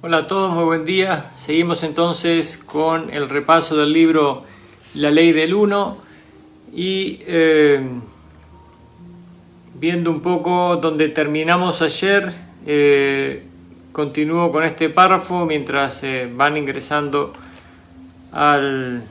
Hola a todos, muy buen día. Seguimos entonces con el repaso del libro La Ley del Uno y viendo un poco donde terminamos ayer, continúo con este párrafo mientras van ingresando al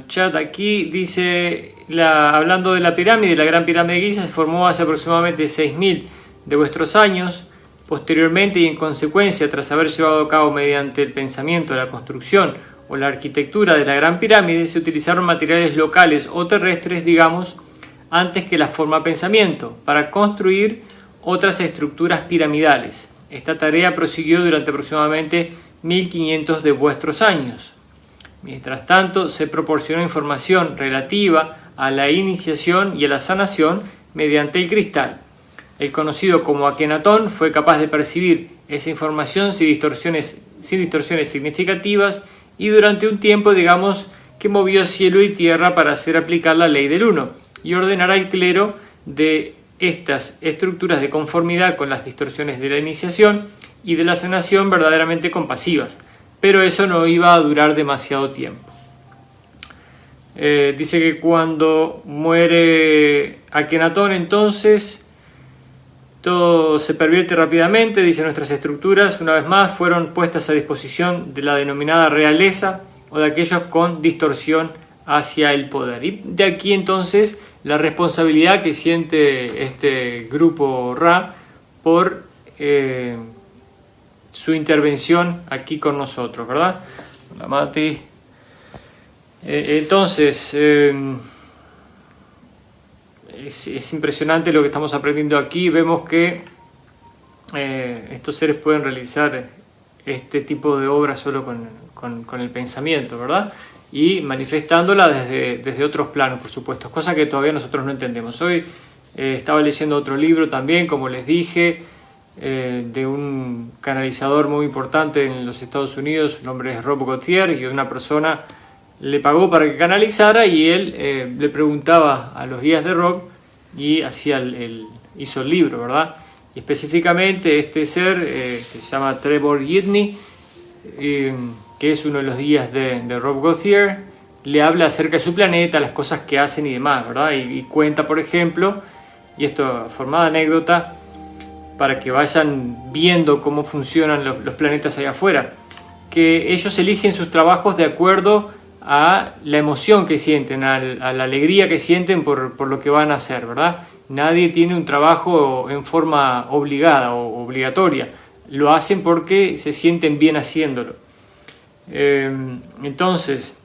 chat. Aquí dice, hablando de la pirámide, la Gran Pirámide de Giza se formó hace aproximadamente 6.000 de vuestros años. Posteriormente y en consecuencia, tras haber llevado a cabo mediante el pensamiento la construcción o la arquitectura de la Gran Pirámide, se utilizaron materiales locales o terrestres, digamos, antes que la forma pensamiento, para construir otras estructuras piramidales. Esta tarea prosiguió durante aproximadamente 1500 de vuestros años. Mientras tanto, se proporcionó información relativa a la iniciación y a la sanación mediante el cristal. El conocido como Akenatón fue capaz de percibir esa información sin distorsiones significativas y durante un tiempo, digamos, que movió cielo y tierra para hacer aplicar la ley del uno y ordenar al clero de estas estructuras de conformidad con las distorsiones de la iniciación y de la sanación verdaderamente compasivas. Pero eso no iba a durar demasiado tiempo. Dice que cuando muere Akenatón, entonces todo se pervierte rápidamente. Dice, nuestras estructuras, una vez más, fueron puestas a disposición de la denominada realeza o de aquellos con distorsión hacia el poder. Y de aquí entonces la responsabilidad que siente este grupo Ra por su intervención aquí con nosotros, ¿verdad? Hola, Mati. Entonces, es impresionante lo que estamos aprendiendo aquí. Vemos que estos seres pueden realizar este tipo de obras solo con el pensamiento, ¿verdad? Y manifestándola desde otros planos, por supuesto, cosa que todavía nosotros no entendemos. Hoy estaba leyendo otro libro también, como les dije, de un canalizador muy importante en los Estados Unidos. Su nombre es Rob Gautier, y una persona le pagó para que canalizara y él le preguntaba a los guías de Rob y hizo el libro, ¿verdad? Y específicamente este ser que se llama Trevor Yidney, que es uno de los guías de Rob Gautier, le habla acerca de su planeta, las cosas que hacen y demás, ¿verdad? Y cuenta, por ejemplo, y esto formada anécdota para que vayan viendo cómo funcionan los planetas allá afuera, que ellos eligen sus trabajos de acuerdo a la emoción que sienten, a la alegría que sienten por lo que van a hacer, ¿verdad? Nadie tiene un trabajo en forma obligada o obligatoria, lo hacen porque se sienten bien haciéndolo. Entonces,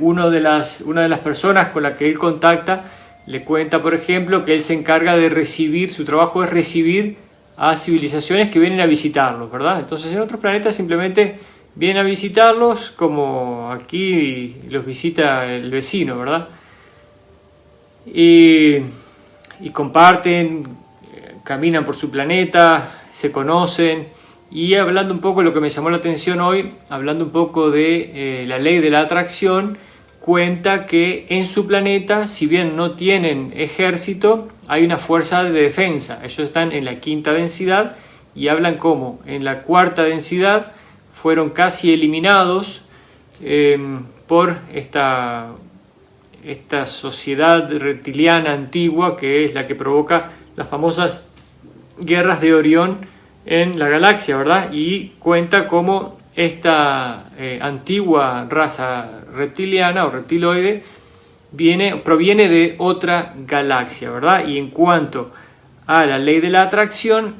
una de las personas con la que él contacta le cuenta, por ejemplo, que él se encarga de recibir, su trabajo es recibir a civilizaciones que vienen a visitarlos, ¿verdad? Entonces en otros planetas simplemente vienen a visitarlos, como aquí los visita el vecino, ¿verdad? Y comparten, caminan por su planeta, se conocen. Y hablando un poco de lo que me llamó la atención hoy, hablando un poco de la ley de la atracción, cuenta que en su planeta, si bien no tienen ejército, hay una fuerza de defensa. Ellos están en la 5ª densidad y hablan como en la 4ª densidad fueron casi eliminados por esta sociedad reptiliana antigua, que es la que provoca las famosas guerras de Orión en la galaxia, ¿verdad? Y cuenta cómo esta antigua raza reptiliana o reptiloide proviene de otra galaxia, ¿verdad? Y en cuanto a la ley de la atracción,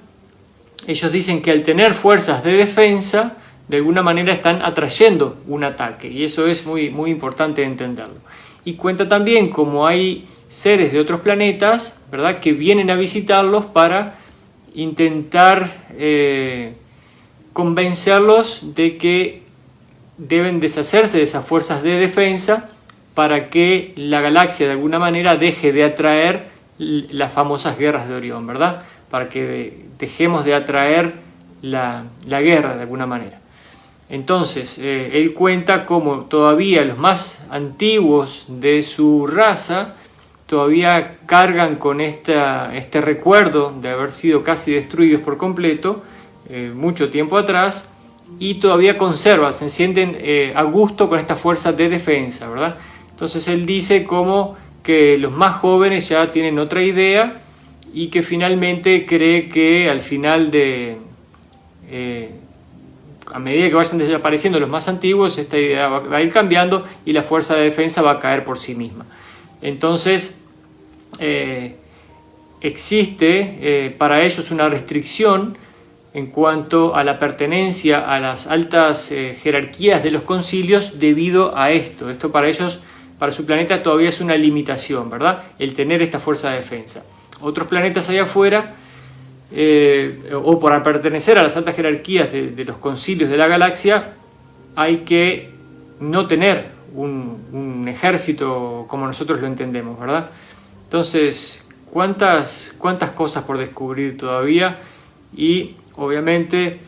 ellos dicen que al tener fuerzas de defensa, de alguna manera están atrayendo un ataque, y eso es muy, muy importante entenderlo. Y cuenta también cómo hay seres de otros planetas, ¿verdad?, que vienen a visitarlos para intentar convencerlos de que deben deshacerse de esas fuerzas de defensa para que la galaxia de alguna manera deje de atraer las famosas guerras de Orión, ¿verdad? Para que dejemos de atraer la guerra de alguna manera. Entonces, él cuenta cómo todavía los más antiguos de su raza todavía cargan con este recuerdo de haber sido casi destruidos por completo, mucho tiempo atrás y todavía conservan, se sienten a gusto con esta fuerza de defensa, ¿verdad? Entonces él dice como que los más jóvenes ya tienen otra idea y que finalmente cree que al final a medida que vayan desapareciendo los más antiguos, esta idea va a ir cambiando y la fuerza de defensa va a caer por sí misma. Entonces existe para ellos una restricción en cuanto a la pertenencia a las altas jerarquías de los concilios debido a esto. Esto para ellos, para su planeta todavía es una limitación, ¿verdad? El tener esta fuerza de defensa. Otros planetas allá afuera, o para pertenecer a las altas jerarquías de los concilios de la galaxia, hay que no tener un ejército como nosotros lo entendemos, ¿verdad? Entonces, ¿cuántas cosas por descubrir todavía? Y obviamente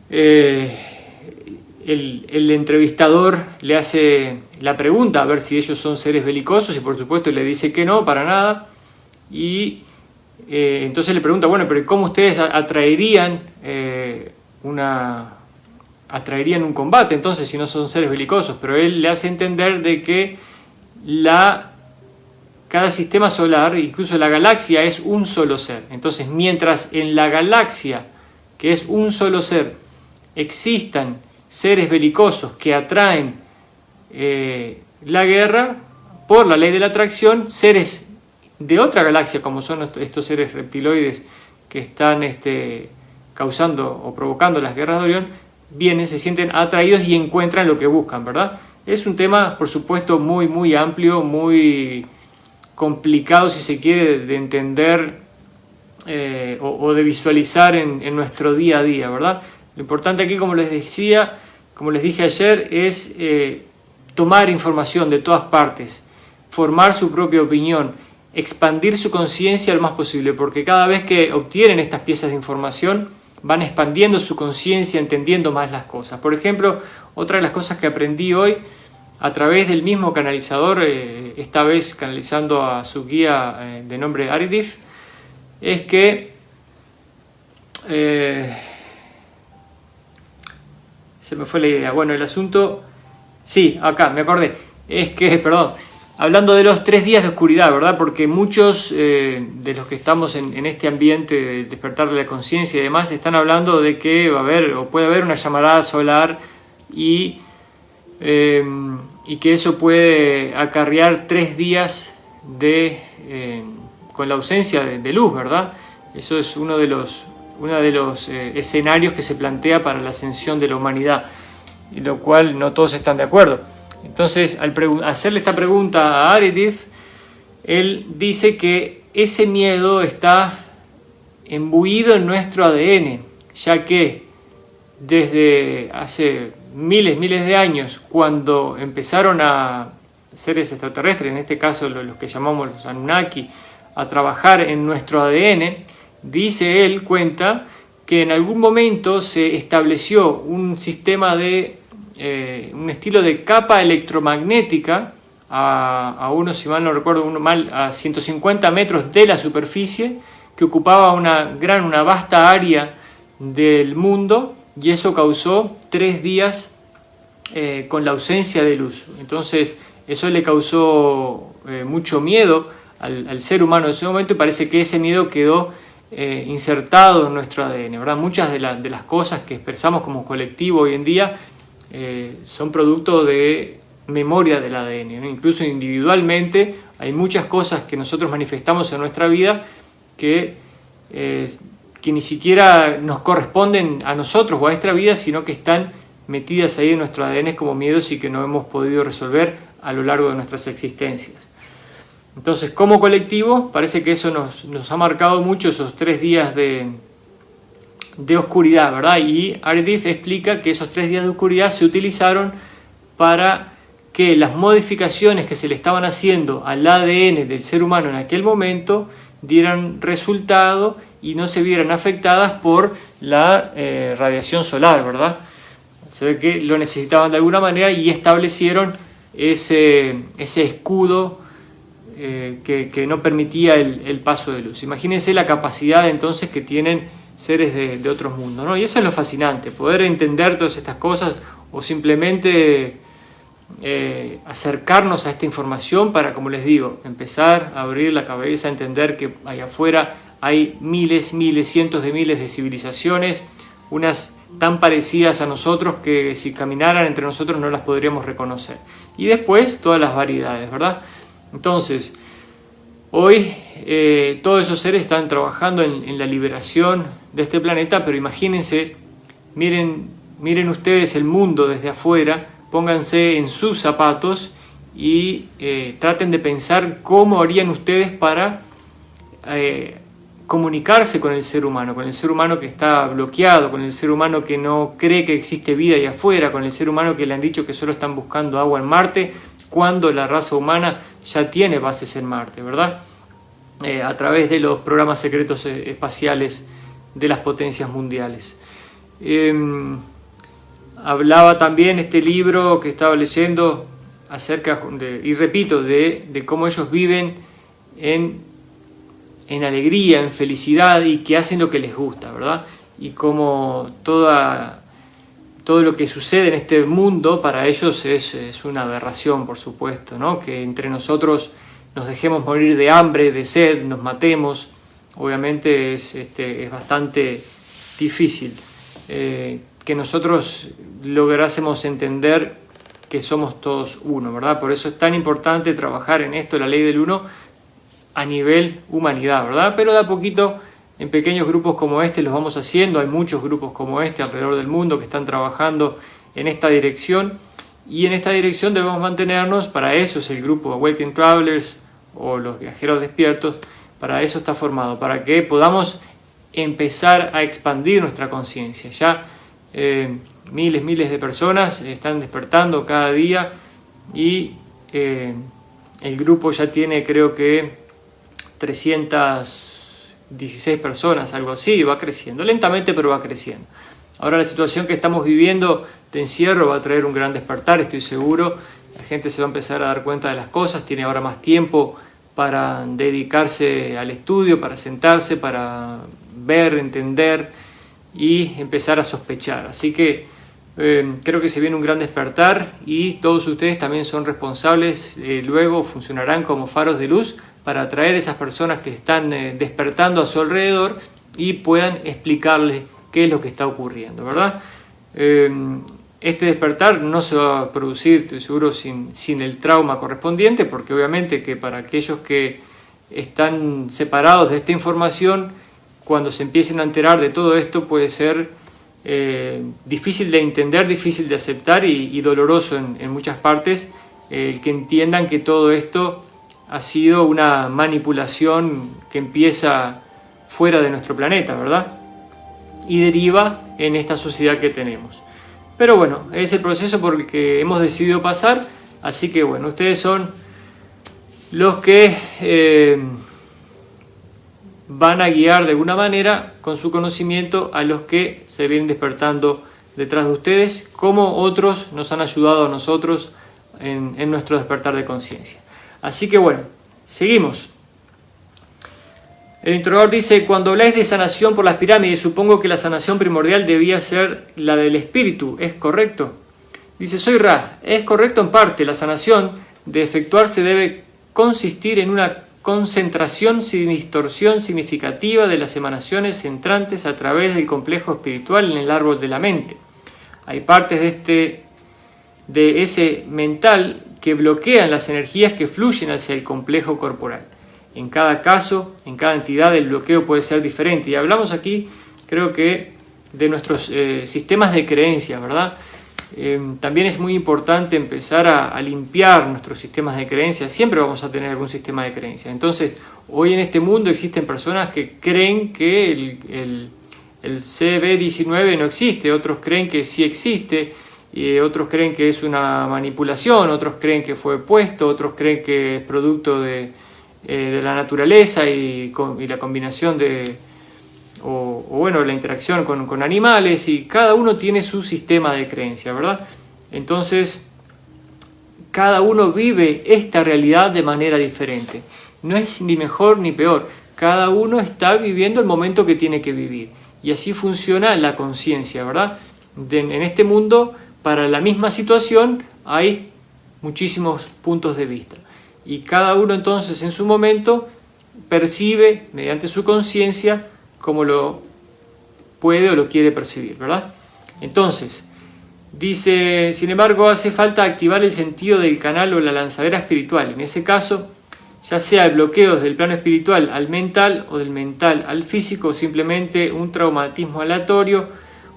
el entrevistador le hace la pregunta a ver si ellos son seres belicosos y por supuesto le dice que no, para nada. Y entonces le pregunta, bueno, pero ¿cómo ustedes atraerían un combate entonces si no son seres belicosos? Pero él le hace entender de que cada sistema solar, incluso la galaxia, es un solo ser. Entonces, mientras en la galaxia, que es un solo ser, existan seres belicosos que atraen la guerra, por la ley de la atracción, seres de otra galaxia, como son estos seres reptiloides que están causando o provocando las guerras de Orión, vienen, se sienten atraídos y encuentran lo que buscan, ¿verdad? Es un tema, por supuesto, muy, muy amplio, muy complicado, si se quiere, de entender o de visualizar en nuestro día a día, ¿verdad? Lo importante aquí, como les dije ayer, es tomar información de todas partes, formar su propia opinión, expandir su conciencia lo más posible, porque cada vez que obtienen estas piezas de información van expandiendo su conciencia, entendiendo más las cosas. Por ejemplo, otra de las cosas que aprendí hoy a través del mismo canalizador, esta vez canalizando a su guía de nombre Aridif, es que se me fue la idea. Bueno, el asunto, sí, acá, me acordé, es que, perdón, hablando de los 3 días de oscuridad, ¿verdad? Porque muchos de los que estamos en este ambiente de despertar de la conciencia y demás están hablando de que va a haber o puede haber una llamarada solar y que eso puede acarrear 3 días con la ausencia de luz, ¿verdad? Eso es uno de los escenarios que se plantea para la ascensión de la humanidad, y lo cual no todos están de acuerdo. Entonces, al hacerle esta pregunta a Aridif, él dice que ese miedo está embuido en nuestro ADN, ya que desde hace miles de años, cuando empezaron a seres extraterrestres, en este caso los que llamamos los Anunnaki, a trabajar en nuestro ADN, dice él, cuenta que en algún momento se estableció un sistema un estilo de capa electromagnética a si mal no recuerdo, a 150 metros de la superficie, que ocupaba una vasta área del mundo, y eso causó 3 días con la ausencia de luz. Entonces eso le causó mucho miedo al ser humano en ese momento, y parece que ese miedo quedó insertado en nuestro ADN, ¿verdad? Muchas de las cosas que expresamos como colectivo hoy en día son producto de memoria del ADN, ¿no? Incluso individualmente hay muchas cosas que nosotros manifestamos en nuestra vida que ni siquiera nos corresponden a nosotros o a nuestra vida, sino que están metidas ahí en nuestro ADN como miedos y que no hemos podido resolver a lo largo de nuestras existencias. Entonces, como colectivo, parece que eso nos ha marcado mucho, esos 3 días de oscuridad, ¿verdad? Y Aridif explica que esos 3 días de oscuridad se utilizaron para que las modificaciones que se le estaban haciendo al ADN del ser humano en aquel momento dieran resultado y no se vieran afectadas por la radiación solar, ¿verdad? Se ve que lo necesitaban de alguna manera y establecieron ese escudo que no permitía el paso de luz. Imagínense la capacidad entonces que tienen seres de otros mundos, ¿no? Y eso es lo fascinante, poder entender todas estas cosas o simplemente acercarnos a esta información para, como les digo, empezar a abrir la cabeza, a entender que allá afuera hay miles, cientos de miles de civilizaciones, unas tan parecidas a nosotros que si caminaran entre nosotros no las podríamos reconocer. Y después todas las variedades, ¿verdad? Entonces, hoy todos esos seres están trabajando en la liberación de este planeta, pero imagínense, miren ustedes el mundo desde afuera, pónganse en sus zapatos y traten de pensar cómo harían ustedes para comunicarse con el ser humano que está bloqueado, con el ser humano que no cree que existe vida allá afuera, con el ser humano que le han dicho que solo están buscando agua en Marte, cuando la raza humana ya tiene bases en Marte, ¿verdad? A través de los programas secretos espaciales de las potencias mundiales. Hablaba también este libro que estaba leyendo acerca de cómo ellos viven en alegría, en felicidad y que hacen lo que les gusta, ¿verdad? Y cómo todo lo que sucede en este mundo para ellos es una aberración, por supuesto, ¿no? Que entre nosotros nos dejemos morir de hambre, de sed, nos matemos, obviamente es bastante difícil. Que nosotros lográsemos entender que somos todos uno, ¿verdad? Por eso es tan importante trabajar en esto, la ley del uno, a nivel humanidad, ¿verdad? Pero de a poquito, en pequeños grupos como este, los vamos haciendo. Hay muchos grupos como este alrededor del mundo que están trabajando en esta dirección, y en esta dirección debemos mantenernos. Para eso es el grupo Awakened Travelers o los viajeros despiertos, para eso está formado, para que podamos empezar a expandir nuestra conciencia. Ya miles de personas están despertando cada día y el grupo ya tiene, creo que 316 personas, algo así, va creciendo, lentamente pero va creciendo. Ahora la situación que estamos viviendo de encierro va a traer un gran despertar, estoy seguro. La gente se va a empezar a dar cuenta de las cosas, tiene ahora más tiempo para dedicarse al estudio, para sentarse, para ver, entender y empezar a sospechar. Así que creo que se viene un gran despertar y todos ustedes también son responsables, luego funcionarán como faros de luz para atraer a esas personas que están despertando a su alrededor y puedan explicarles qué es lo que está ocurriendo, ¿verdad? Este despertar no se va a producir, estoy seguro, sin el trauma correspondiente, porque obviamente que para aquellos que están separados de esta información, cuando se empiecen a enterar de todo esto puede ser difícil de entender, difícil de aceptar y doloroso en muchas partes, el que entiendan que todo esto ha sido una manipulación que empieza fuera de nuestro planeta, ¿verdad? Y deriva en esta sociedad que tenemos. Pero bueno, es el proceso por el que hemos decidido pasar, así que bueno, ustedes son los que van a guiar de alguna manera con su conocimiento a los que se vienen despertando detrás de ustedes, como otros nos han ayudado a nosotros en nuestro despertar de conciencia. Así que bueno, seguimos. El introductor dice: cuando habláis de sanación por las pirámides, supongo que la sanación primordial debía ser la del espíritu, ¿es correcto? Dice: soy Ra, es correcto en parte. La sanación de efectuarse debe consistir en una concentración sin distorsión significativa de las emanaciones entrantes a través del complejo espiritual en el árbol de la mente. Hay partes de ese mental que bloquean las energías que fluyen hacia el complejo corporal. En cada caso, en cada entidad, el bloqueo puede ser diferente. Y hablamos aquí, creo que, de nuestros sistemas de creencias, ¿verdad? También es muy importante empezar a limpiar nuestros sistemas de creencias. Siempre vamos a tener algún sistema de creencias. Entonces, hoy en este mundo existen personas que creen que el CB19 no existe, otros creen que sí existe, otros creen que es una manipulación, otros creen que fue puesto, otros creen que es producto de la naturaleza y la combinación la interacción con animales, y cada uno tiene su sistema de creencia, ¿verdad? Entonces, cada uno vive esta realidad de manera diferente. No es ni mejor ni peor. Cada uno está viviendo el momento que tiene que vivir. y así funciona la conciencia, ¿verdad? En este mundo, para la misma situación, hay muchísimos puntos de vista. Y cada uno entonces en su momento percibe mediante su conciencia como lo puede o lo quiere percibir, ¿verdad? Entonces, dice, sin embargo, hace falta activar el sentido del canal o la lanzadera espiritual. En ese caso, ya sea el bloqueo del plano espiritual al mental o del mental al físico, o simplemente un traumatismo aleatorio,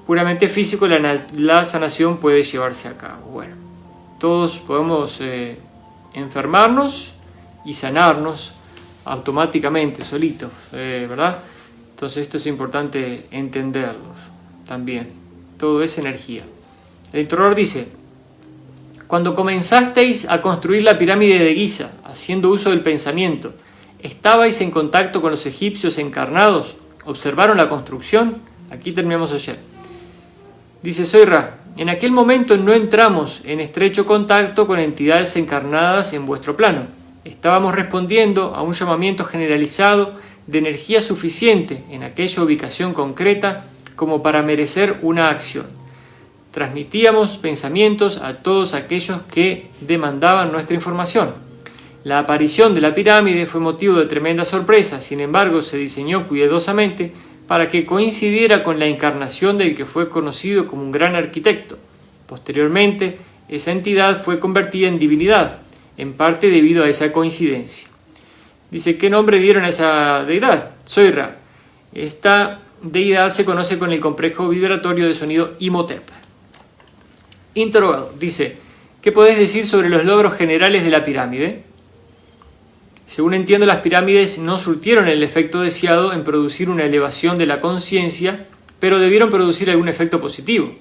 puramente físico, la sanación puede llevarse a cabo. Bueno, todos podemos enfermarnos y sanarnos automáticamente, solitos, ¿verdad? Entonces esto es importante entenderlos también. Todo es energía. El instructor dice, cuando comenzasteis a construir la pirámide de Giza, haciendo uso del pensamiento, ¿estabais en contacto con los egipcios encarnados? ¿Observaron la construcción? Aquí terminamos ayer. Dice, soy Ra. En aquel momento no entramos en estrecho contacto con entidades encarnadas en vuestro plano. Estábamos respondiendo a un llamamiento generalizado de energía suficiente en aquella ubicación concreta como para merecer una acción. Transmitíamos pensamientos a todos aquellos que demandaban nuestra información. La aparición de la pirámide fue motivo de tremenda sorpresa, sin embargo se diseñó cuidadosamente para que coincidiera con la encarnación del que fue conocido como un gran arquitecto. Posteriormente, esa entidad fue convertida en divinidad, en parte debido a esa coincidencia. Dice, ¿qué nombre dieron a esa deidad? Soy Ra. Esta deidad se conoce con el complejo vibratorio de sonido Imhotep. Interrogado. Dice, ¿qué podés decir sobre los logros generales de la pirámide? Según entiendo, las pirámides no surtieron el efecto deseado en producir una elevación de la conciencia, pero debieron producir algún efecto positivo.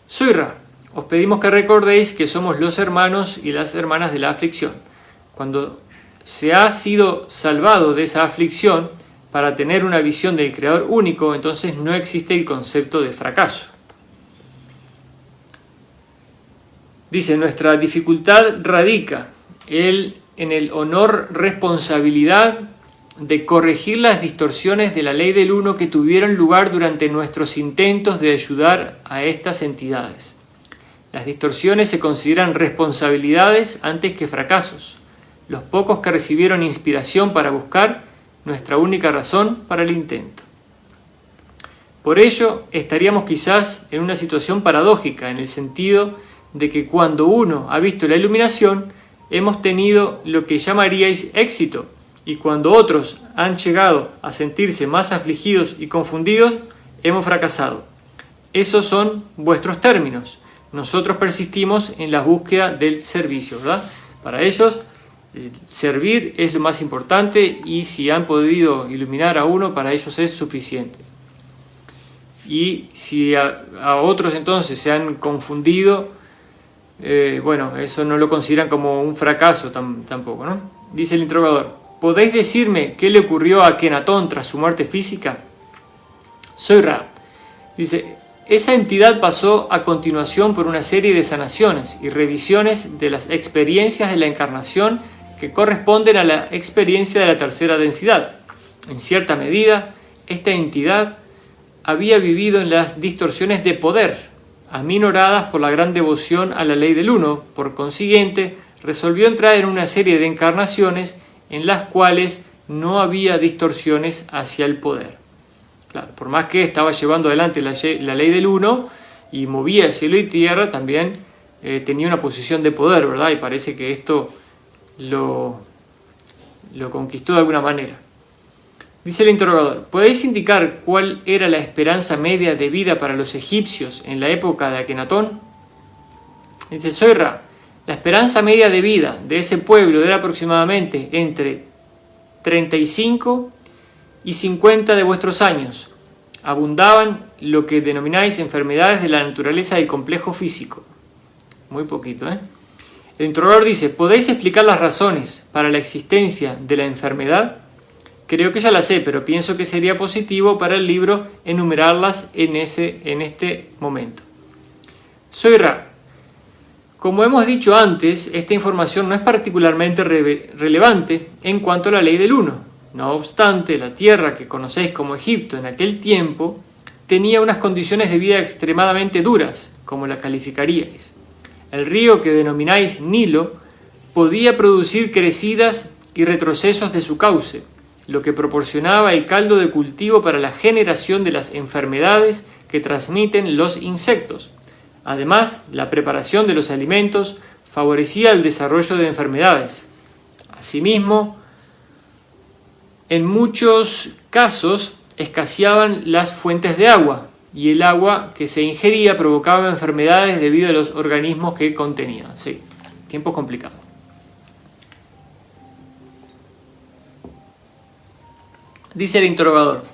Soy Ra. Os pedimos que recordéis que somos los hermanos y las hermanas de la aflicción. Cuando se ha sido salvado de esa aflicción para tener una visión del Creador único, entonces no existe el concepto de fracaso. Dice, nuestra dificultad radica en el honor-responsabilidad de corregir las distorsiones de la ley del uno que tuvieron lugar durante nuestros intentos de ayudar a estas entidades. Las distorsiones se consideran responsabilidades antes que fracasos. Los pocos que recibieron inspiración para buscar nuestra única razón para el intento. Por ello, estaríamos quizás en una situación paradójica en el sentido de que cuando uno ha visto la iluminación, hemos tenido lo que llamaríais éxito, y cuando otros han llegado a sentirse más afligidos y confundidos, hemos fracasado. Esos son vuestros términos. Nosotros persistimos en la búsqueda del servicio, ¿verdad? Para ellos, servir es lo más importante y si han podido iluminar a uno, para ellos es suficiente. Y si a otros entonces se han confundido, bueno, eso no lo consideran como un fracaso tampoco, ¿no? Dice el interrogador, ¿podéis decirme qué le ocurrió a Akenatón tras su muerte física? Soy Ra. Dice, esa entidad pasó a continuación por una serie de sanaciones y revisiones de las experiencias de la encarnación que corresponden a la experiencia de la tercera densidad. En cierta medida, esta entidad había vivido en las distorsiones de poder, aminoradas por la gran devoción a la ley del uno. Por consiguiente, resolvió entrar en una serie de encarnaciones en las cuales no había distorsiones hacia el poder. Claro, por más que estaba llevando adelante la ley del uno y movía cielo y tierra, también tenía una posición de poder, ¿verdad? Y parece que esto lo conquistó de alguna manera. Dice el interrogador, ¿podéis indicar cuál era la esperanza media de vida para los egipcios en la época de Akenatón? Dice, soy Ra. La esperanza media de vida de ese pueblo era aproximadamente entre 35 y 50 de vuestros años. Abundaban lo que denomináis enfermedades de la naturaleza del complejo físico. Muy poquito, ¿eh? El interrogador dice, ¿podéis explicar las razones para la existencia de la enfermedad? Creo que ya la sé, pero pienso que sería positivo para el libro enumerarlas en este momento. Soy Ra. Como hemos dicho antes, esta información no es particularmente relevante en cuanto a la ley del uno. No obstante, la tierra que conocéis como Egipto en aquel tiempo tenía unas condiciones de vida extremadamente duras, como la calificaríais. El río que denomináis Nilo podía producir crecidas y retrocesos de su cauce, lo que proporcionaba el caldo de cultivo para la generación de las enfermedades que transmiten los insectos. Además, la preparación de los alimentos favorecía el desarrollo de enfermedades. Asimismo, en muchos casos escaseaban las fuentes de agua, y el agua que se ingería provocaba enfermedades debido a los organismos que contenían. Sí, tiempos complicados. Dice el interrogador: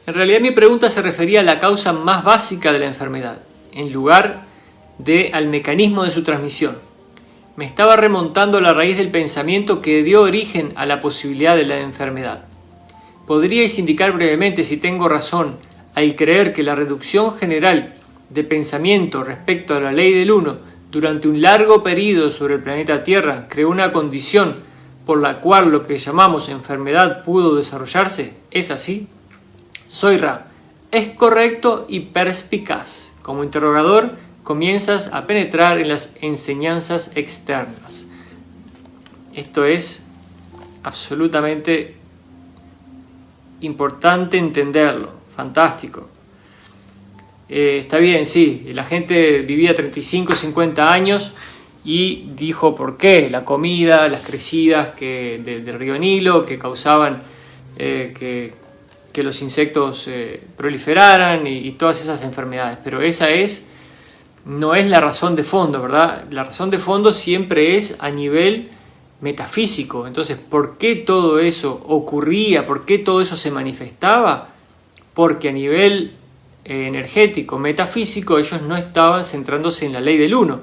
en realidad mi pregunta se refería a la causa más básica de la enfermedad, en lugar de al mecanismo de su transmisión. Me estaba remontando a la raíz del pensamiento que dio origen a la posibilidad de la enfermedad. ¿Podríais indicar brevemente si tengo razón al creer que la reducción general de pensamiento respecto a la ley del uno durante un largo periodo sobre el planeta Tierra creó una condición por la cual lo que llamamos enfermedad pudo desarrollarse? ¿Es así? Zoira: es correcto y perspicaz. Como interrogador, comienzas a penetrar en las enseñanzas externas. Esto es absolutamente importante entenderlo. Fantástico. Está bien, sí, la gente vivía 35, 50 años y dijo por qué. La comida, las crecidas del río Nilo que causaban que los insectos proliferaran y todas esas enfermedades. Pero esa no es la razón de fondo, ¿verdad? La razón de fondo siempre es a nivel metafísico. Entonces, ¿por qué todo eso ocurría? ¿Por qué todo eso se manifestaba? Porque a nivel energético, metafísico, ellos no estaban centrándose en la ley del uno.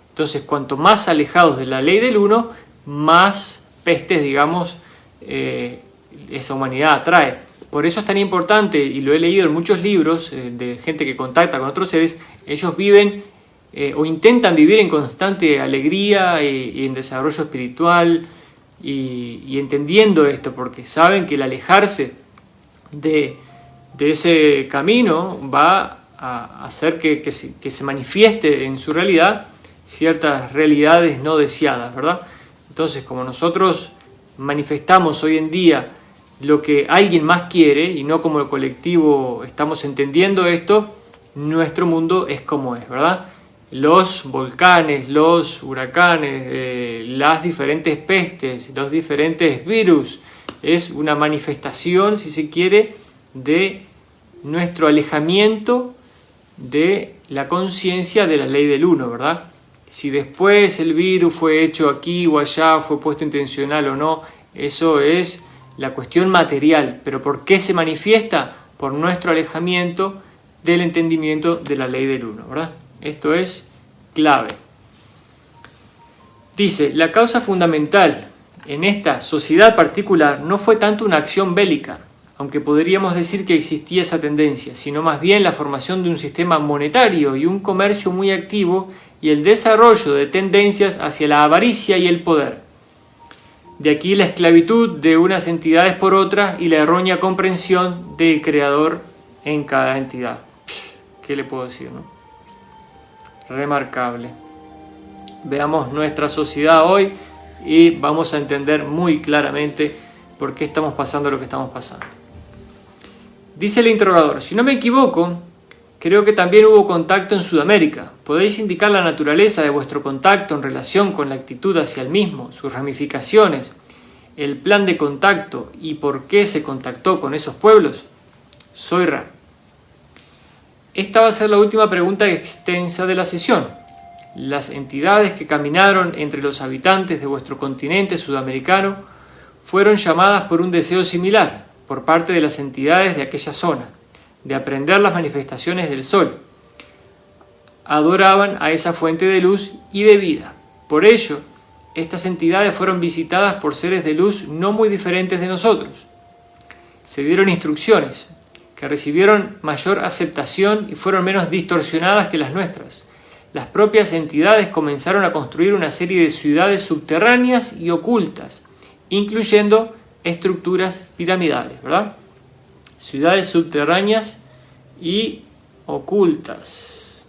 Entonces, cuanto más alejados de la ley del uno, más pestes, digamos, esa humanidad atrae. Por eso es tan importante, y lo he leído en muchos libros de gente que contacta con otros seres, ellos viven o intentan vivir en constante alegría y en desarrollo espiritual y entendiendo esto, porque saben que el alejarse de ese camino va a hacer que se manifieste en su realidad ciertas realidades no deseadas, ¿verdad? Entonces, como nosotros manifestamos hoy en día lo que alguien más quiere y no como el colectivo estamos entendiendo esto, nuestro mundo es como es, ¿verdad? Los volcanes, los huracanes, las diferentes pestes, los diferentes virus, es una manifestación, si se quiere, de nuestro alejamiento de la conciencia de la ley del uno, ¿verdad? Si después el virus fue hecho aquí o allá, fue puesto intencional o no, eso es la cuestión material. Pero ¿por qué se manifiesta? Por nuestro alejamiento del entendimiento de la ley del uno, ¿verdad? Esto es clave. Dice, la causa fundamental en esta sociedad particular no fue tanto una acción bélica, aunque podríamos decir que existía esa tendencia, sino más bien la formación de un sistema monetario y un comercio muy activo y el desarrollo de tendencias hacia la avaricia y el poder. De aquí la esclavitud de unas entidades por otras y la errónea comprensión del creador en cada entidad. ¿Qué le puedo decir, no? Remarcable. Veamos nuestra sociedad hoy y vamos a entender muy claramente por qué estamos pasando lo que estamos pasando. Dice el interrogador, si no me equivoco, creo que también hubo contacto en Sudamérica. ¿Podéis indicar la naturaleza de vuestro contacto en relación con la actitud hacia el mismo, sus ramificaciones, el plan de contacto y por qué se contactó con esos pueblos? Zoira. Esta va a ser la última pregunta extensa de la sesión. Las entidades que caminaron entre los habitantes de vuestro continente sudamericano fueron llamadas por un deseo similar por parte de las entidades de aquella zona, de aprender las manifestaciones del sol. Adoraban a esa fuente de luz y de vida. Por ello, estas entidades fueron visitadas por seres de luz no muy diferentes de nosotros. Se dieron instrucciones que recibieron mayor aceptación y fueron menos distorsionadas que las nuestras. Las propias entidades comenzaron a construir una serie de ciudades subterráneas y ocultas, incluyendo estructuras piramidales, ¿verdad? Ciudades subterráneas y ocultas.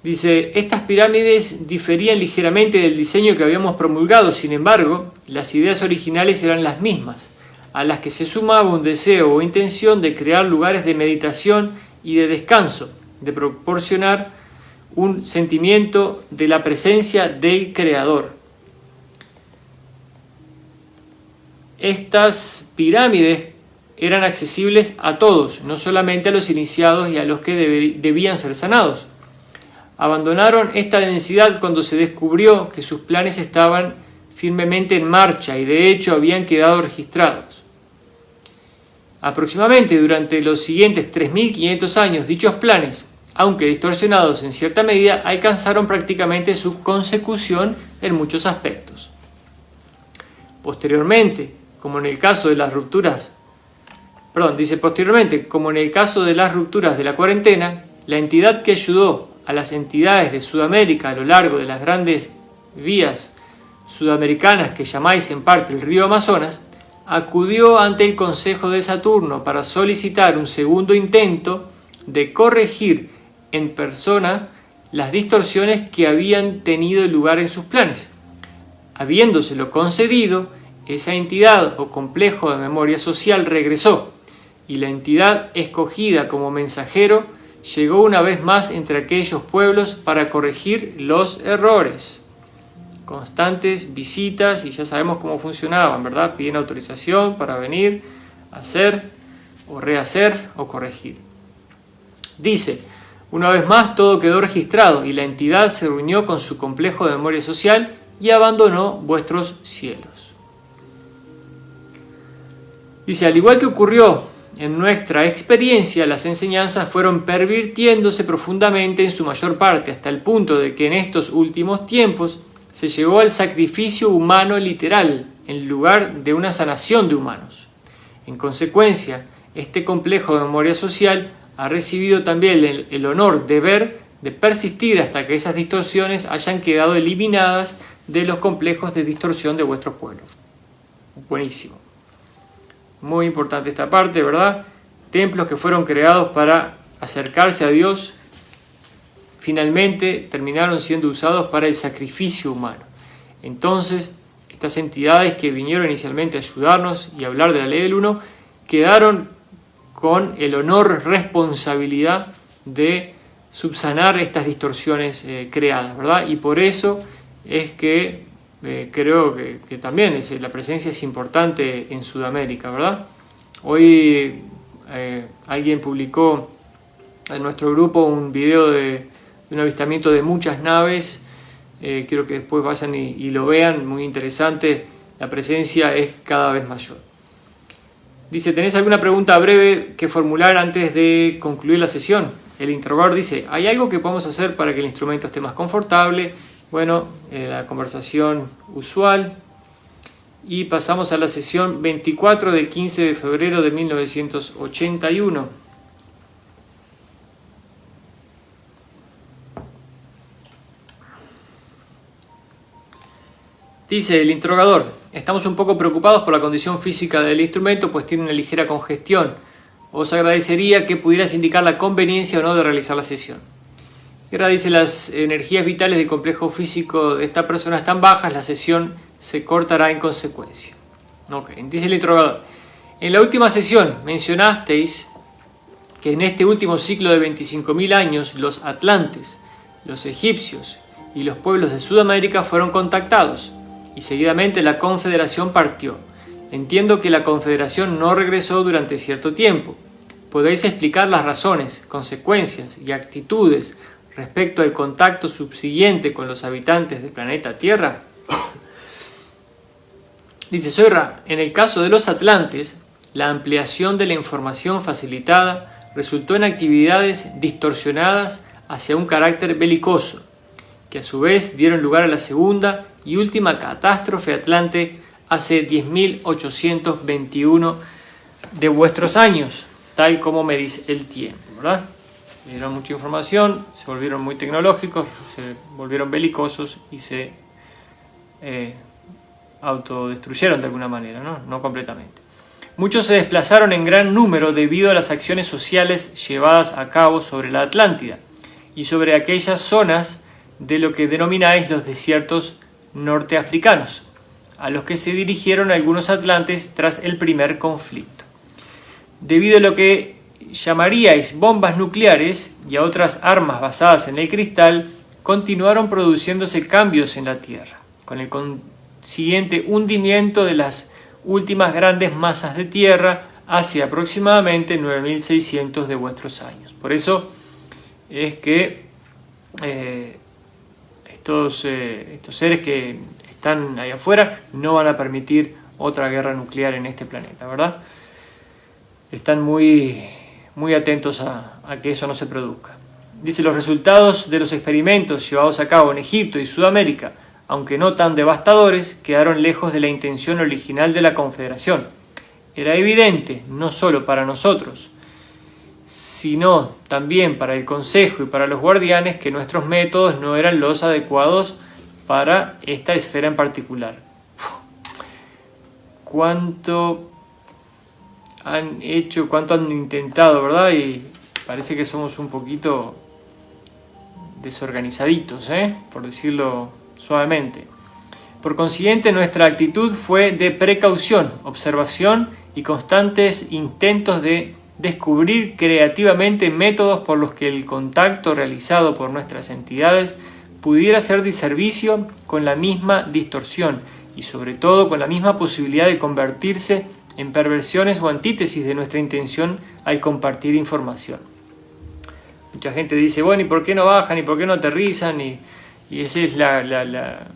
Dice, estas pirámides diferían ligeramente del diseño que habíamos promulgado, sin embargo, las ideas originales eran las mismas, a las que se sumaba un deseo o intención de crear lugares de meditación y de descanso, de proporcionar un sentimiento de la presencia del Creador. Estas pirámides eran accesibles a todos, no solamente a los iniciados y a los que debían ser sanados. Abandonaron esta densidad cuando se descubrió que sus planes estaban firmemente en marcha y de hecho habían quedado registrados. Aproximadamente durante los siguientes 3.500 años, dichos planes, aunque distorsionados en cierta medida, alcanzaron prácticamente su consecución en muchos aspectos. Posteriormente, como en el caso de las rupturas de la cuarentena, la entidad que ayudó a las entidades de Sudamérica a lo largo de las grandes vías sudamericanas que llamáis en parte el río Amazonas, acudió ante el Consejo de Saturno para solicitar un segundo intento de corregir en persona las distorsiones que habían tenido lugar en sus planes. Habiéndoselo concedido, esa entidad o complejo de memoria social regresó, y la entidad escogida como mensajero llegó una vez más entre aquellos pueblos para corregir los errores. Constantes visitas, y ya sabemos cómo funcionaban, ¿verdad? Piden autorización para venir, hacer o rehacer o corregir. Dice, una vez más todo quedó registrado y la entidad se reunió con su complejo de memoria social y abandonó vuestros cielos. Dice, al igual que ocurrió en nuestra experiencia, las enseñanzas fueron pervirtiéndose profundamente en su mayor parte, hasta el punto de que en estos últimos tiempos se llegó al sacrificio humano literal, en lugar de una sanación de humanos. En consecuencia, este complejo de memoria social ha recibido también el honor, deber de persistir hasta que esas distorsiones hayan quedado eliminadas de los complejos de distorsión de vuestros pueblos. Buenísimo. Muy importante esta parte, ¿verdad? Templos que fueron creados para acercarse a Dios, finalmente terminaron siendo usados para el sacrificio humano. Entonces, estas entidades que vinieron inicialmente a ayudarnos y hablar de la ley del uno, quedaron con el honor, responsabilidad de subsanar estas distorsiones creadas, ¿verdad? Y por eso es que creo que también la presencia es importante en Sudamérica, ¿verdad? Hoy alguien publicó en nuestro grupo un video de un avistamiento de muchas naves. Quiero que después vayan y lo vean, muy interesante. La presencia es cada vez mayor. Dice, ¿tenés alguna pregunta breve que formular antes de concluir la sesión? El interrogador dice, ¿hay algo que podamos hacer para que el instrumento esté más confortable? Bueno, la conversación usual. Y pasamos a la sesión 24 del 15 de febrero de 1981. Dice el interrogador, estamos un poco preocupados por la condición física del instrumento, pues tiene una ligera congestión. Os agradecería que pudieras indicar la conveniencia o no de realizar la sesión. Y ahora dice, las energías vitales del complejo físico de esta persona están bajas, la sesión se cortará en consecuencia. Ok, dice el interrogador, en la última sesión mencionasteis que en este último ciclo de 25.000 años los atlantes, los egipcios y los pueblos de Sudamérica fueron contactados y seguidamente la confederación partió. Entiendo que la confederación no regresó durante cierto tiempo. ¿Podéis explicar las razones, consecuencias y actitudes respecto al contacto subsiguiente con los habitantes del planeta Tierra? Dice Soyra, en el caso de los atlantes, la ampliación de la información facilitada resultó en actividades distorsionadas hacia un carácter belicoso, que a su vez dieron lugar a la segunda y última catástrofe atlante hace 10.821 de vuestros años, tal como medís el tiempo, ¿verdad? Le dieron mucha información, se volvieron muy tecnológicos, se volvieron belicosos y se autodestruyeron de alguna manera, ¿no? No completamente. Muchos se desplazaron en gran número debido a las acciones sociales llevadas a cabo sobre la Atlántida y sobre aquellas zonas de lo que denomináis los desiertos norteafricanos, a los que se dirigieron algunos atlantes tras el primer conflicto. Debido a lo que llamaríais bombas nucleares y a otras armas basadas en el cristal, continuaron produciéndose cambios en la Tierra, con el consiguiente hundimiento de las últimas grandes masas de tierra hace aproximadamente 9600 de vuestros años. Por eso es que estos seres que están ahí afuera no van a permitir otra guerra nuclear en este planeta, ¿verdad? Están muy atentos a que eso no se produzca. Dice, los resultados de los experimentos llevados a cabo en Egipto y Sudamérica, aunque no tan devastadores, quedaron lejos de la intención original de la Confederación. Era evidente, no solo para nosotros, sino también para el Consejo y para los guardianes, que nuestros métodos no eran los adecuados para esta esfera en particular. ¿Cuánto han hecho, cuánto han intentado, verdad? Y parece que somos un poquito desorganizaditos, por decirlo suavemente. Por consiguiente, nuestra actitud fue de precaución, observación y constantes intentos de descubrir creativamente métodos por los que el contacto realizado por nuestras entidades pudiera ser de servicio con la misma distorsión y sobre todo con la misma posibilidad de convertirse en perversiones o antítesis de nuestra intención al compartir información. Mucha gente dice, bueno, ¿y por qué no bajan? ¿Y por qué no aterrizan? Y esa es la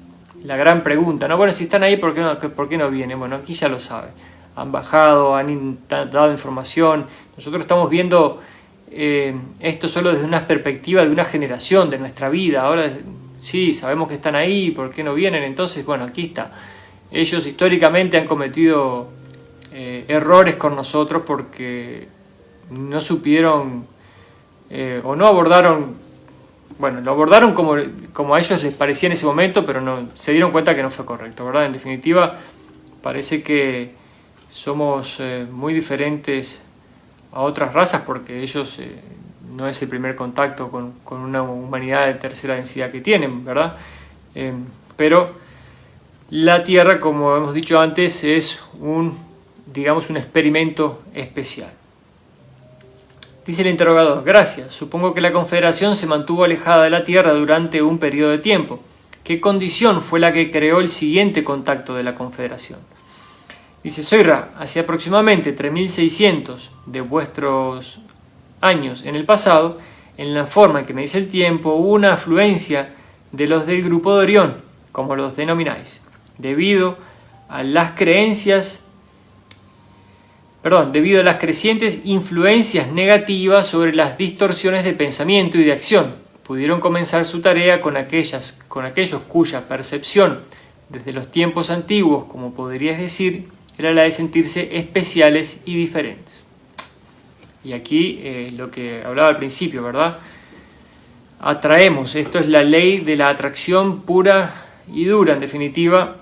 gran pregunta, ¿no? Bueno, si están ahí, ¿por qué no vienen? Bueno, aquí ya lo sabe. Han bajado, han dado información. Nosotros estamos viendo esto solo desde una perspectiva de una generación de nuestra vida. Ahora sí, sabemos que están ahí, ¿por qué no vienen? Entonces, bueno, aquí está. Ellos históricamente han cometido errores con nosotros porque no supieron o no abordaron, bueno, lo abordaron como a ellos les parecía en ese momento, pero no se dieron cuenta que no fue correcto, ¿verdad? En definitiva, parece que somos muy diferentes a otras razas porque ellos no es el primer contacto con una humanidad de tercera densidad que tienen, ¿verdad? Pero la Tierra, como hemos dicho antes, es un experimento especial. Dice el interrogador, gracias, supongo que la Confederación se mantuvo alejada de la Tierra durante un periodo de tiempo. ¿Qué condición fue la que creó el siguiente contacto de la Confederación? Dice, Soyra, hace aproximadamente 3600 de vuestros años en el pasado, en la forma en que me dice el tiempo, hubo una afluencia de los del grupo de Orión, como los denomináis, debido a las crecientes influencias negativas sobre las distorsiones de pensamiento y de acción. Pudieron comenzar su tarea con aquellos cuya percepción desde los tiempos antiguos, como podrías decir, era la de sentirse especiales y diferentes. Y aquí lo que hablaba al principio, ¿verdad? Atraemos, esto es la ley de la atracción pura y dura, en definitiva,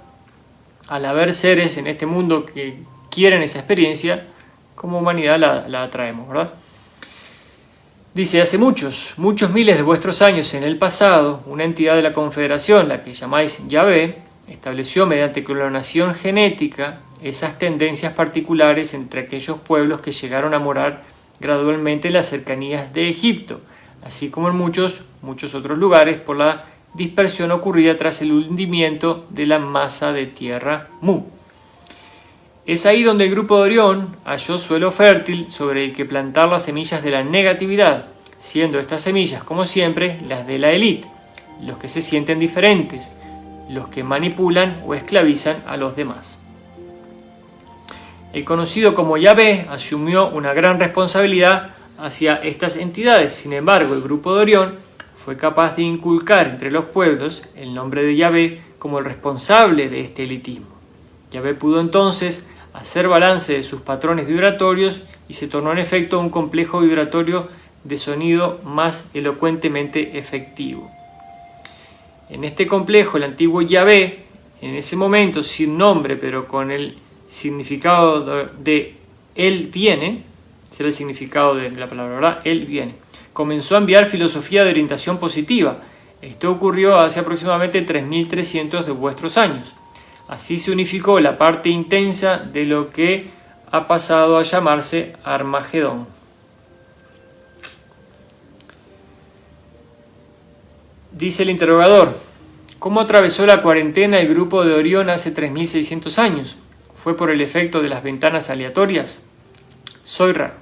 al haber seres en este mundo que quieren esa experiencia, como humanidad la atraemos, ¿verdad? Dice, hace muchos miles de vuestros años en el pasado, una entidad de la Confederación, la que llamáis Yahvé, estableció mediante clonación genética esas tendencias particulares entre aquellos pueblos que llegaron a morar gradualmente en las cercanías de Egipto, así como en muchos otros lugares por la dispersión ocurrida tras el hundimiento de la masa de tierra Mu. Es ahí donde el grupo de Orión halló suelo fértil sobre el que plantar las semillas de la negatividad, siendo estas semillas, como siempre, las de la élite, los que se sienten diferentes, los que manipulan o esclavizan a los demás. El conocido como Yahvé asumió una gran responsabilidad hacia estas entidades. Sin embargo, el grupo de Orión fue capaz de inculcar entre los pueblos el nombre de Yahvé como el responsable de este elitismo. Yahvé pudo entonces hacer balance de sus patrones vibratorios y se tornó en efecto un complejo vibratorio de sonido más elocuentemente efectivo. En este complejo, el antiguo Yahvé, en ese momento sin nombre pero con el significado de Él viene, ese era el significado de la palabra, ¿verdad? Él viene. Comenzó a enviar filosofía de orientación positiva. Esto ocurrió hace aproximadamente 3300 de vuestros años. Así se unificó la parte intensa de lo que ha pasado a llamarse Armagedón. Dice el interrogador: ¿cómo atravesó la cuarentena el grupo de Orión hace 3600 años? ¿Fue por el efecto de las ventanas aleatorias? Soy-Ra: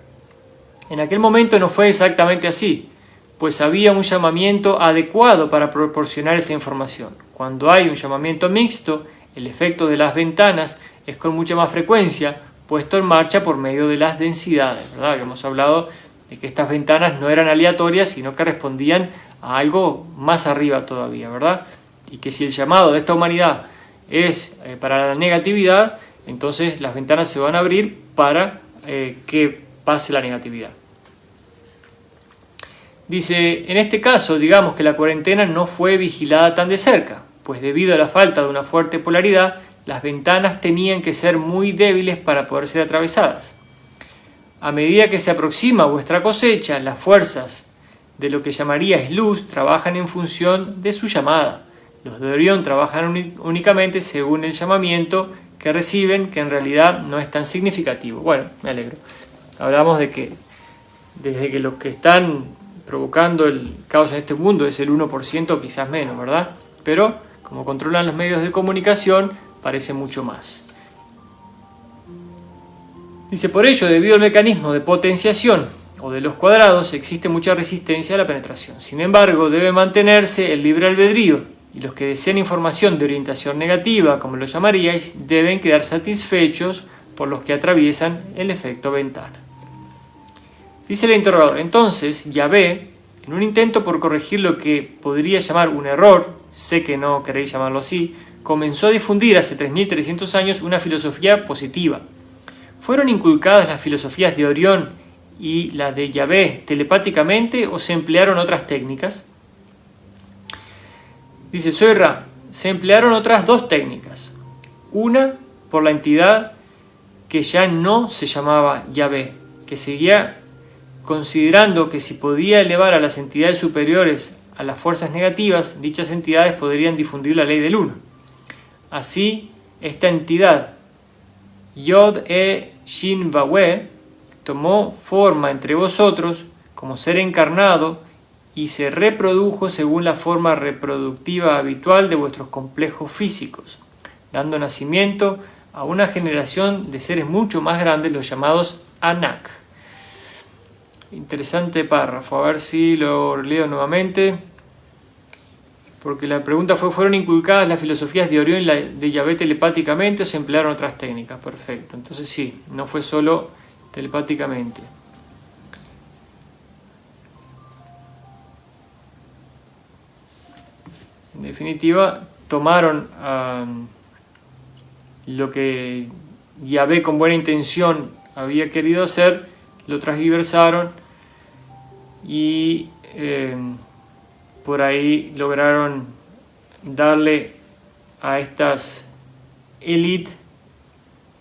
en aquel momento no fue exactamente así, pues había un llamamiento adecuado para proporcionar esa información. Cuando hay un llamamiento mixto, el efecto de las ventanas es con mucha más frecuencia puesto en marcha por medio de las densidades, ¿verdad? Hemos hablado de que estas ventanas no eran aleatorias, sino que respondían a algo más arriba todavía, ¿verdad? Y que si el llamado de esta humanidad es para la negatividad, entonces las ventanas se van a abrir para que pase la negatividad. Dice: en este caso, digamos que la cuarentena no fue vigilada tan de cerca, pues debido a la falta de una fuerte polaridad, las ventanas tenían que ser muy débiles para poder ser atravesadas. A medida que se aproxima vuestra cosecha, las fuerzas de lo que llamaríais luz trabajan en función de su llamada. Los de Orión trabajan únicamente según el llamamiento que reciben, que en realidad no es tan significativo. Bueno, me alegro. Hablamos de que desde que los que están provocando el caos en este mundo es el 1%, quizás menos, ¿verdad? Pero como controlan los medios de comunicación, parece mucho más. Dice: por ello, debido al mecanismo de potenciación o de los cuadrados, existe mucha resistencia a la penetración. Sin embargo, debe mantenerse el libre albedrío, y los que deseen información de orientación negativa, como lo llamaríais, deben quedar satisfechos por los que atraviesan el efecto ventana. Dice el interrogador: entonces, Yahvé, en un intento por corregir lo que podría llamar un error, sé que no queréis llamarlo así, comenzó a difundir hace 3300 años una filosofía positiva. ¿Fueron inculcadas las filosofías de Orión y la de Yahvé telepáticamente o se emplearon otras técnicas? Dice Soy-Ra: se emplearon otras dos técnicas. Una por la entidad que ya no se llamaba Yahvé, que seguía considerando que si podía elevar a las entidades superiores a las fuerzas negativas, dichas entidades podrían difundir la ley del uno. Así, esta entidad, Yod-E-Shin-Vahwe, tomó forma entre vosotros como ser encarnado y se reprodujo según la forma reproductiva habitual de vuestros complejos físicos, dando nacimiento a una generación de seres mucho más grandes, los llamados Anak. Interesante párrafo, a ver si lo leo nuevamente, porque la pregunta fue: ¿fueron inculcadas las filosofías de Orión y la de Yahvé telepáticamente o se emplearon otras técnicas? Perfecto, entonces sí, no fue solo telepáticamente. En definitiva, tomaron lo que Yahvé con buena intención había querido hacer, lo transgiversaron y por ahí lograron darle a estas élites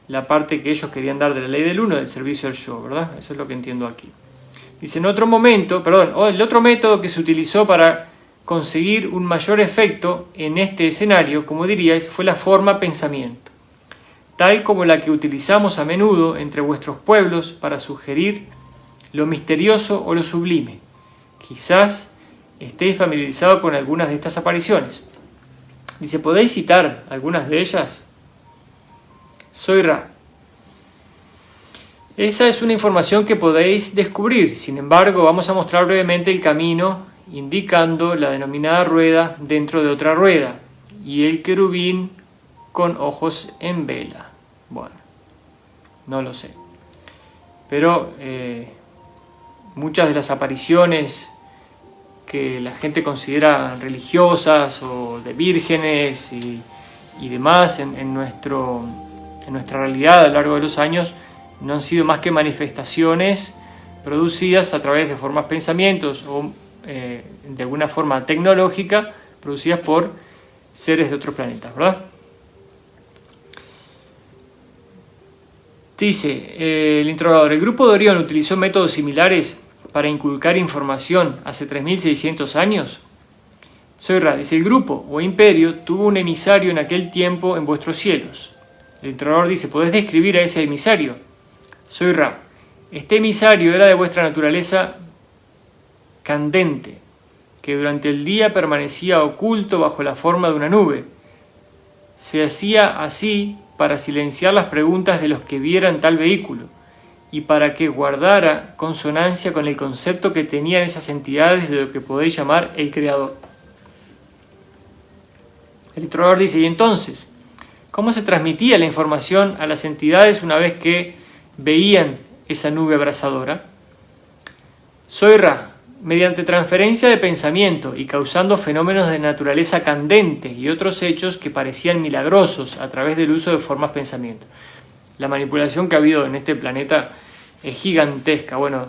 la parte que ellos querían dar de la ley del uno, del servicio al yo, ¿verdad? Eso es lo que entiendo aquí. Dice: en otro momento, el otro método que se utilizó para conseguir un mayor efecto en este escenario, como diríais, fue la forma pensamiento, tal como la que utilizamos a menudo entre vuestros pueblos para sugerir lo misterioso o lo sublime. Quizás estéis familiarizados con algunas de estas apariciones. Dice: ¿podéis citar algunas de ellas? Soy-Ra: esa es una información que podéis descubrir. Sin embargo, vamos a mostrar brevemente el camino, indicando la denominada rueda dentro de otra rueda y el querubín con ojos en vela. Bueno, no lo sé. Pero muchas de las apariciones que la gente considera religiosas o de vírgenes y demás en nuestra realidad a lo largo de los años no han sido más que manifestaciones producidas a través de formas pensamientos o de alguna forma tecnológica producidas por seres de otros planetas, ¿verdad? Dice el interrogador, ¿el grupo de Orión utilizó métodos similares para inculcar información hace 3600 años? Soy Ra, dice, el grupo o imperio tuvo un emisario en aquel tiempo en vuestros cielos. El interrogador dice, ¿podés describir a ese emisario? Soy Ra, este emisario era de vuestra naturaleza candente, que durante el día permanecía oculto bajo la forma de una nube. Se hacía así para silenciar las preguntas de los que vieran tal vehículo y para que guardara consonancia con el concepto que tenían esas entidades de lo que podéis llamar el Creador. El interrogador dice, ¿y entonces cómo se transmitía la información a las entidades una vez que veían esa nube abrasadora? Soy Ra, mediante transferencia de pensamiento y causando fenómenos de naturaleza candente y otros hechos que parecían milagrosos a través del uso de formas pensamiento. La manipulación que ha habido en este planeta es gigantesca. Bueno,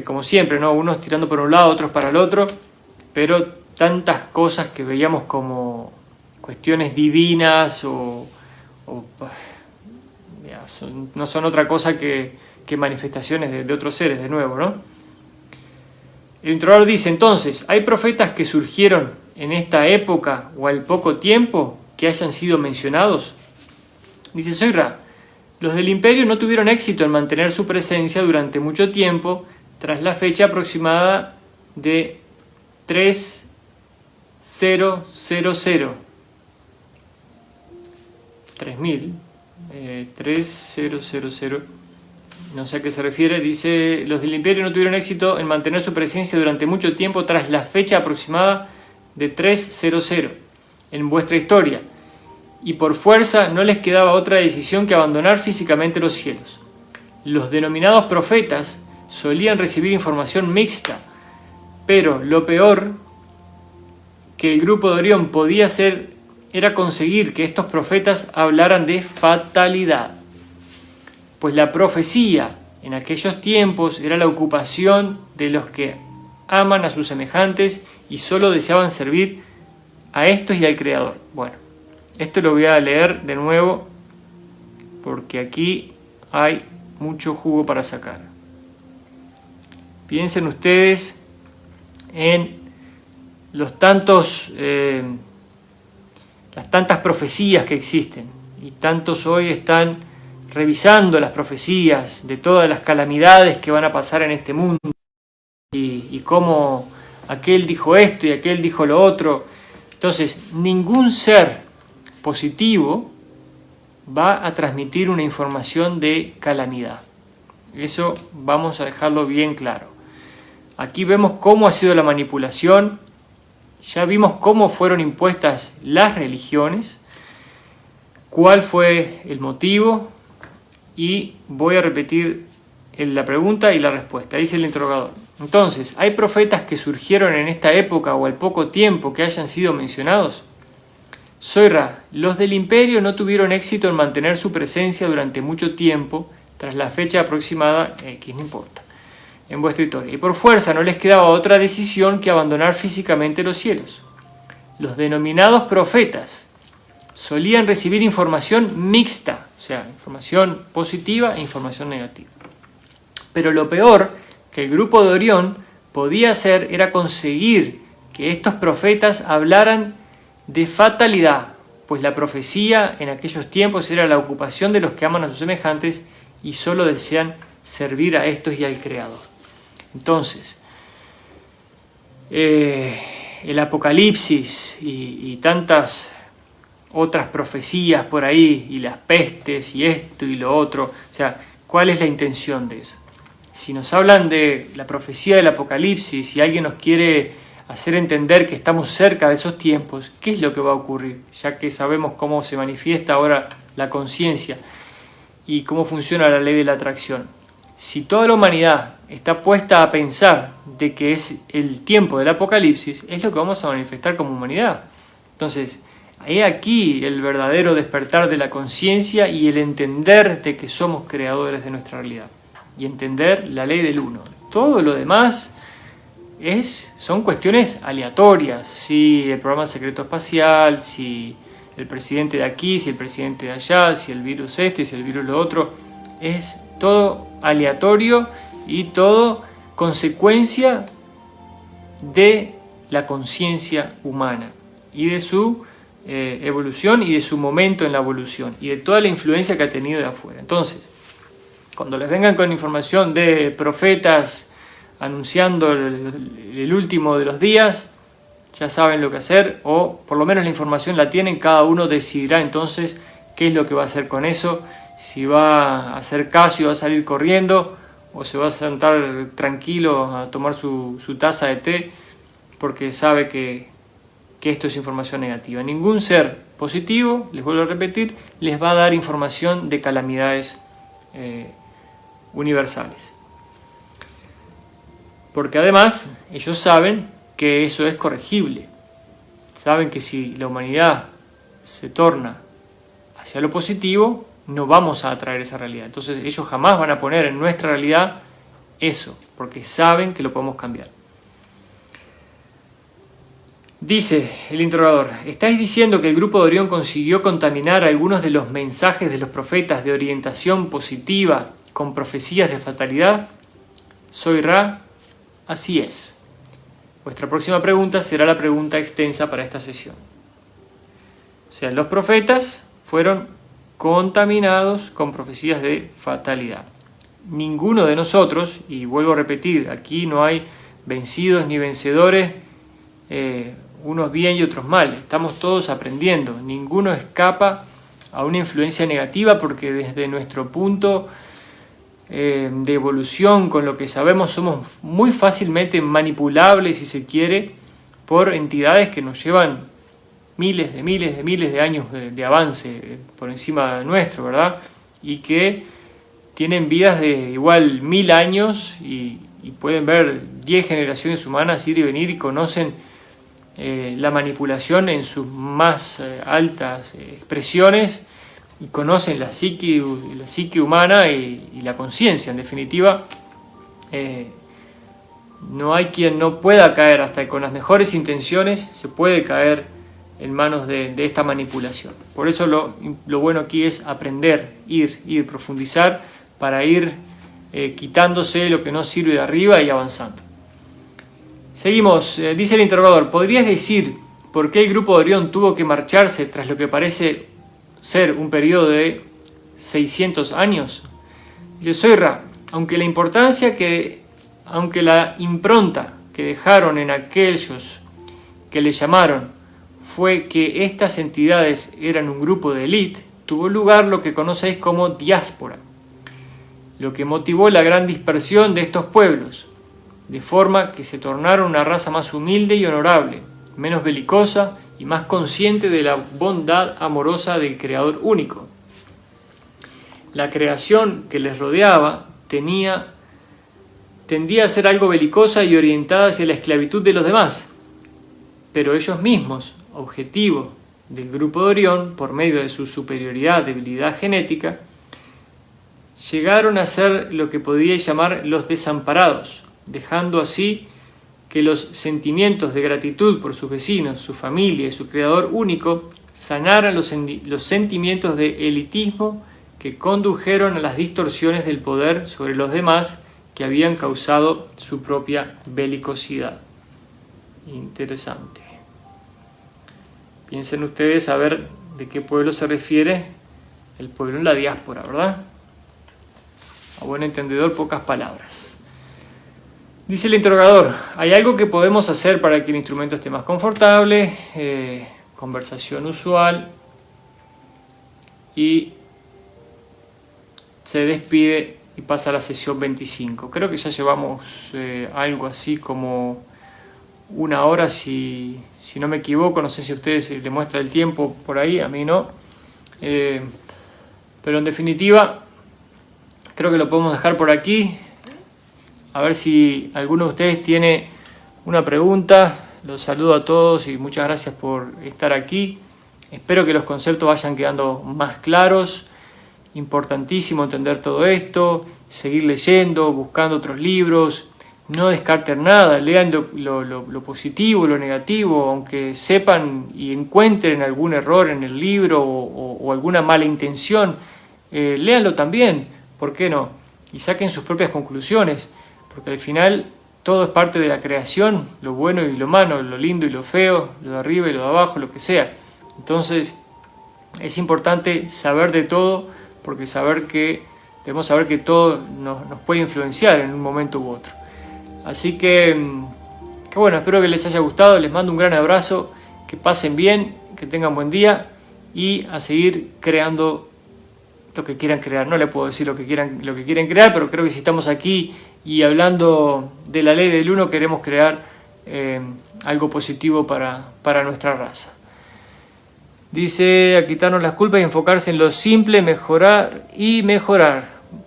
como siempre, ¿no? Unos tirando por un lado, otros para el otro, pero tantas cosas que veíamos como cuestiones divinas no son otra cosa que manifestaciones de otros seres, de nuevo, ¿no? El interrogador dice, entonces, ¿hay profetas que surgieron en esta época o al poco tiempo que hayan sido mencionados? Dice, soy Ra, los del imperio no tuvieron éxito en mantener su presencia durante mucho tiempo tras la fecha aproximada de 3000, 3000, no sé a qué se refiere, dice, los del imperio no tuvieron éxito en mantener su presencia durante mucho tiempo tras la fecha aproximada de 300 en vuestra historia, y por fuerza no les quedaba otra decisión que abandonar físicamente los cielos. Los denominados profetas solían recibir información mixta, pero lo peor que el grupo de Orión podía hacer era conseguir que estos profetas hablaran de fatalidad. Pues la profecía en aquellos tiempos era la ocupación de los que aman a sus semejantes y solo deseaban servir a estos y al Creador. Bueno, esto lo voy a leer de nuevo porque aquí hay mucho jugo para sacar. Piensen ustedes en las tantas profecías que existen y tantos hoy están revisando las profecías de todas las calamidades que van a pasar en este mundo y cómo aquel dijo esto y aquel dijo lo otro. Entonces, ningún ser positivo va a transmitir una información de calamidad. Eso vamos a dejarlo bien claro. Aquí vemos cómo ha sido la manipulación, ya vimos cómo fueron impuestas las religiones, cuál fue el motivo. Y voy a repetir la pregunta y la respuesta. Dice el interrogador. Entonces, ¿hay profetas que surgieron en esta época o al poco tiempo que hayan sido mencionados? Soy Ra, los del imperio no tuvieron éxito en mantener su presencia durante mucho tiempo tras la fecha aproximada, X no importa, en vuestra historia. Y por fuerza no les quedaba otra decisión que abandonar físicamente los cielos. Los denominados profetas solían recibir información mixta, o sea, información positiva e información negativa. Pero lo peor que el grupo de Orión podía hacer era conseguir que estos profetas hablaran de fatalidad, pues la profecía en aquellos tiempos era la ocupación de los que aman a sus semejantes y solo desean servir a estos y al Creador. Entonces, el Apocalipsis y tantas otras profecías por ahí, y las pestes, y esto y lo otro. O sea, ¿cuál es la intención de eso? Si nos hablan de la profecía del Apocalipsis y alguien nos quiere hacer entender que estamos cerca de esos tiempos, ¿qué es lo que va a ocurrir? Ya que sabemos cómo se manifiesta ahora la conciencia y cómo funciona la ley de la atracción. Si toda la humanidad está puesta a pensar de que es el tiempo del Apocalipsis, es lo que vamos a manifestar como humanidad. Entonces, he aquí el verdadero despertar de la conciencia y el entender de que somos creadores de nuestra realidad. Y entender la ley del uno. Todo lo demás son cuestiones aleatorias. Si el programa secreto espacial, si el presidente de aquí, si el presidente de allá, si el virus este, si el virus lo otro. Es todo aleatorio y todo consecuencia de la conciencia humana y de su evolución y de su momento en la evolución y de toda la influencia que ha tenido de afuera. Entonces, cuando les vengan con información de profetas anunciando el último de los días, ya saben lo que hacer, o por lo menos la información la tienen, cada uno decidirá entonces qué es lo que va a hacer con eso, si va a hacer caso y va a salir corriendo, o se va a sentar tranquilo a tomar su taza de té, porque sabe que esto es información negativa. Ningún ser positivo, les vuelvo a repetir, les va a dar información de calamidades universales. Porque además ellos saben que eso es corregible. Saben que si la humanidad se torna hacia lo positivo, no vamos a atraer esa realidad. Entonces ellos jamás van a poner en nuestra realidad eso, porque saben que lo podemos cambiar. Dice el interrogador, ¿estáis diciendo que el grupo de Orión consiguió contaminar algunos de los mensajes de los profetas de orientación positiva con profecías de fatalidad? Soy Ra, así es. Vuestra próxima pregunta será la pregunta extensa para esta sesión. O sea, los profetas fueron contaminados con profecías de fatalidad. Ninguno de nosotros, y vuelvo a repetir, aquí no hay vencidos ni vencedores, unos bien y otros mal, estamos todos aprendiendo, ninguno escapa a una influencia negativa porque desde nuestro punto de evolución, con lo que sabemos, somos muy fácilmente manipulables, si se quiere, por entidades que nos llevan miles de años de avance por encima nuestro, ¿verdad? Y que tienen vidas de igual 1000 años y pueden ver 10 generaciones humanas ir y venir y conocen la manipulación en sus más altas expresiones y conocen la psique humana y la conciencia. En definitiva, no hay quien no pueda caer, hasta con las mejores intenciones se puede caer en manos de esta manipulación. Por eso lo bueno aquí es aprender, ir, profundizar para ir quitándose lo que no sirve de arriba y avanzando. Seguimos, dice el interrogador, ¿podrías decir por qué el grupo de Orión tuvo que marcharse tras lo que parece ser un periodo de 600 años? Dice, soy Ra, aunque la impronta que dejaron en aquellos que le llamaron fue que estas entidades eran un grupo de élite, tuvo lugar lo que conocéis como diáspora, lo que motivó la gran dispersión de estos pueblos, de forma que se tornaron una raza más humilde y honorable, menos belicosa y más consciente de la bondad amorosa del Creador único. La creación que les rodeaba tendía a ser algo belicosa y orientada hacia la esclavitud de los demás, pero ellos mismos, objetivo del grupo de Orión, por medio de su superioridad, debilidad genética, llegaron a ser lo que podríais llamar los desamparados, dejando así que los sentimientos de gratitud por sus vecinos, su familia y su creador único sanaran los sentimientos de elitismo que condujeron a las distorsiones del poder sobre los demás que habían causado su propia belicosidad. Interesante. Piensen ustedes a ver de qué pueblo se refiere el pueblo en la diáspora, ¿verdad? A buen entendedor, pocas palabras. Dice el interrogador, ¿hay algo que podemos hacer para que el instrumento esté más confortable? Conversación usual. Y se despide y pasa a la sesión 25. Creo que ya llevamos algo así como 1 hora, si no me equivoco. No sé si a ustedes les muestra el tiempo por ahí, a mí no. Pero en definitiva, creo que lo podemos dejar por aquí. A ver si alguno de ustedes tiene una pregunta. Los saludo a todos y muchas gracias por estar aquí. Espero que los conceptos vayan quedando más claros. Importantísimo entender todo esto, seguir leyendo, buscando otros libros. No descarten nada, lean lo positivo, lo negativo, aunque sepan y encuentren algún error en el libro o alguna mala intención, léanlo también, ¿por qué no? Y saquen sus propias conclusiones, porque al final todo es parte de la creación, lo bueno y lo malo, lo lindo y lo feo, lo de arriba y lo de abajo, lo que sea. Entonces es importante saber de todo, porque debemos saber que todo nos puede influenciar en un momento u otro. Así que bueno, espero que les haya gustado, les mando un gran abrazo, que pasen bien, que tengan buen día y a seguir creando lo que quieran crear. No les puedo decir lo que quieren crear, pero creo que si estamos aquí y hablando de la ley del uno, queremos crear algo positivo para nuestra raza. Dice, a quitarnos las culpas y enfocarse en lo simple, mejorar,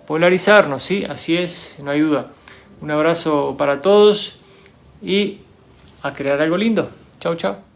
polarizarnos, ¿sí? Así es, no hay duda. Un abrazo para todos y a crear algo lindo. Chau, chau.